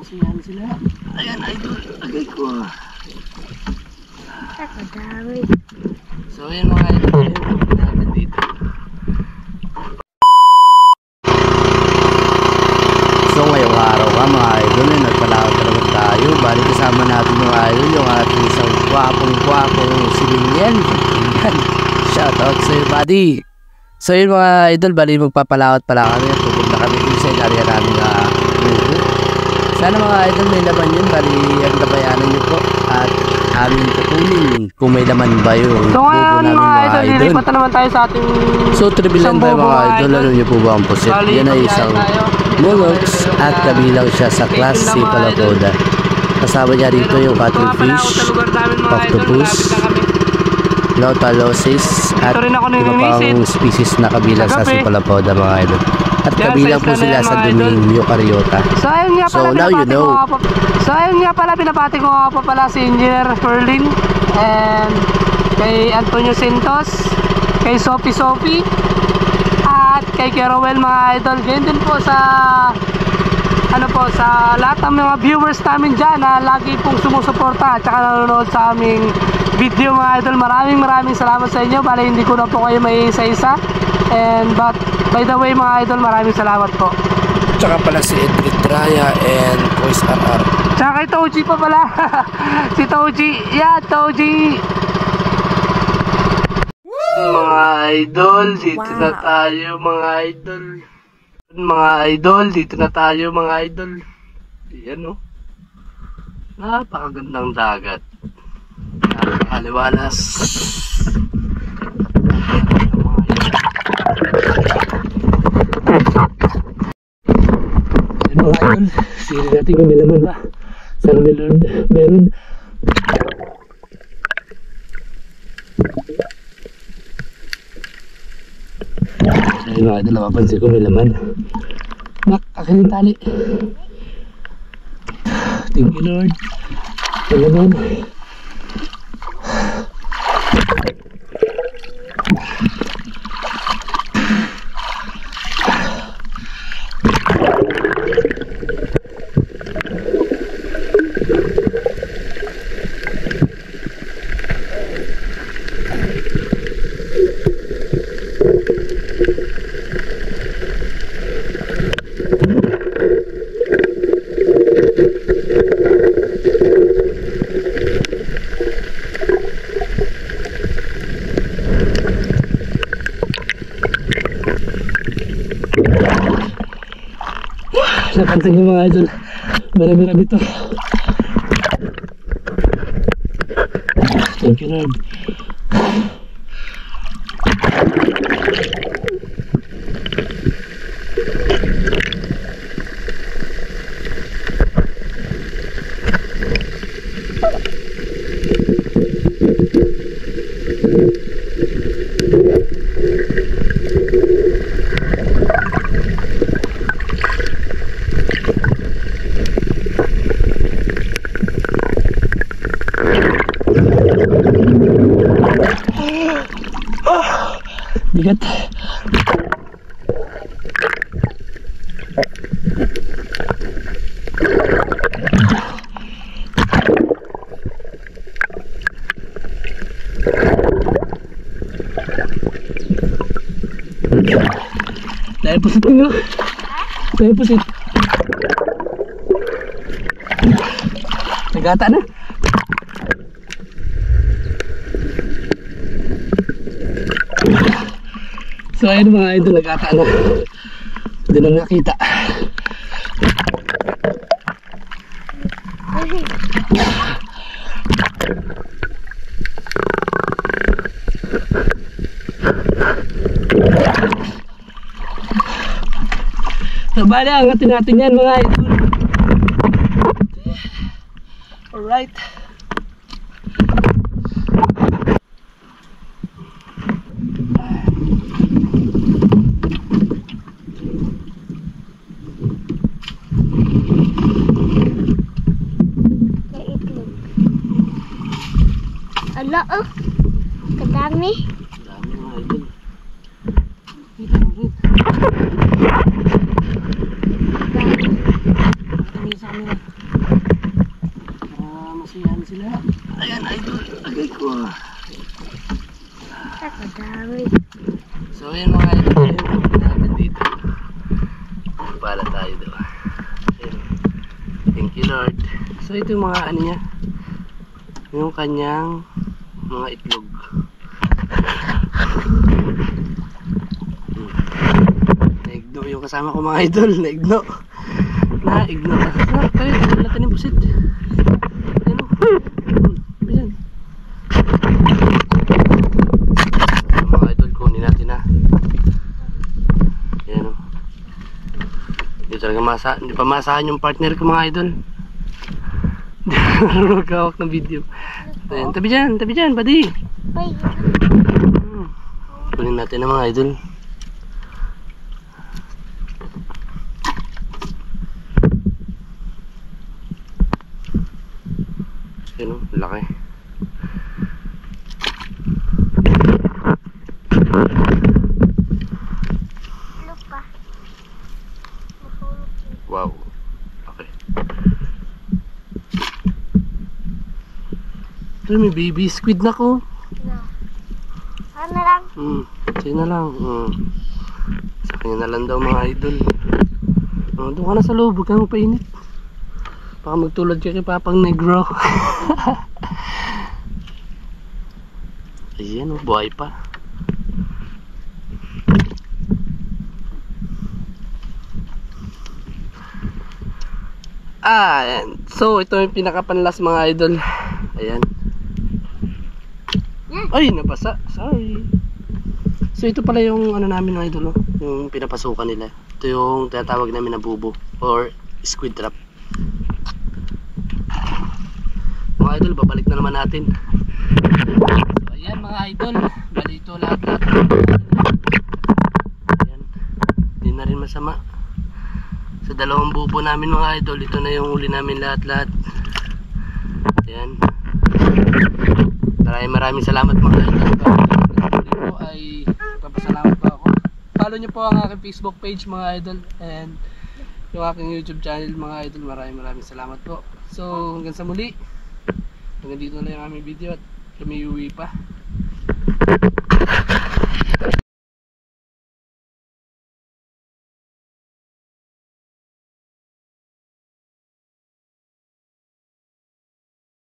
Nagkakasiyahan sila. Ayan, idol. Lagay ko. Nakadami. So ayan mga idol. Natin dito. So ngayong araw ka mga idol, nagpalakad talaga tayo. Bali kasama natin yung idol, yung ating isang kwapong silinyan. Shoutout sa iyo buddy. So yun mga idol, bali magpapalakad pala kami at pupunta kami dun sa area namin na sana mga idol may laman yun, bali ang labayanan nyo po at amin kukunin kung may laman ba yun. So ngayon mga idol, lilipat na naman tayo sa ating so tribilan tayo mga idol. Alam nyo po ba ang pusit? Yan ay isang monox at kabilang siya sa class C Palapoda. Kasama niya rito yung cuttlefish, octopus, Nautilosis at iba pang species na kabilang sa Cephalopoda mga idol. At kabilang po sila sa domain Eukaryota. So now you know. So ayun nga pala, pinapati ko nga pa pala si Engineer Ferlin and kay Antonio Santos, kay Sophie at kay Kerowel mga idol. Ganyan din po sa sa lahat ng mga viewers namin dyan na lagi pong sumusuporta at saka nanonood sa aming video mga idol. Maraming salamat sa inyo. Bale hindi ko na po kayo may isa-isa. And but by the way mga idol, maraming salamat po. Tsaka pala si Edric Draya and Kois RR. Tsaka kay Toji pa pala. Si Toji. Yeah, Toji. Mga idol, dito na tayo mga idol. Mga idol, dito na tayo mga idol. Ayan o. Napakagandang dagat. Napakaliwalas. Ayan mga idol, sili natin kung may laman ba. Sana meron. Ayan mga idol, napapansin ko may laman. Nak, akin yung tali. Thank you Lord. May laman. Napansin nyo mga idol, marami to. Thank you Lord. Bigat. Dahil pusit nyo. Dahil pusit. Nagata na. So ayun mga idol, nagkata na. Hindi na nakita. So bali, angatin natin yan mga idol. Alright. Ala oh, kadami. Dami mga idol. Sa kanila. sila. Ayan, idol. Agay ko. Kadami. So, ayan mga idol. Natin dito. Pala tayo doon. Thank you, Lord. So, ito yung mga ano niya. Yung kanyang mga itlog. Naigno yung kasama ko mga idol. Naigno. Sarap tayo. Tignan natin yung pusit. Ayan o. Ayan. Mga idol, kunin natin na. Ayan o. Hindi talaga hindi pa masahan yung partner ko mga idol. Hindi pa marunong magkawak ng video. Ayan, tabi dyan, buddy. Ay, Kunin natin na mga idol. Ayan o, laki. lupa. Wow. Okay. Pero may baby squid na ko. No. Ano lang? Sa'yo na lang. Sa kanya na lang daw mga idol. Doon ka na sa loob, huwag kang mapainit. Baka magtulad ka kay Papang Negro. Ayan o, buhay pa. Ayan. So, ito yung pinakapanlas mga idol. Ayan. Ay, nabasa. Sorry. So, ito pala yung ano namin mga idol. Yung pinapasukan nila. Ito yung tinatawag namin na bubo. Or squid trap. Mga idol, babalik na naman natin. So, ayan mga idol. Bali ito lahat-lahat. Ayan. Hindi na rin masama. Sa dalawang bubo namin mga idol, ito na yung huli namin lahat-lahat. Ayan. Maraming salamat mga idol. Dito ay papasalamat po ako. Follow nyo po ang aking Facebook page mga idol. And yung aking YouTube channel mga idol. Maraming salamat po. So hanggang sa muli. Hanggang dito na yung aming video at kami uwi pa.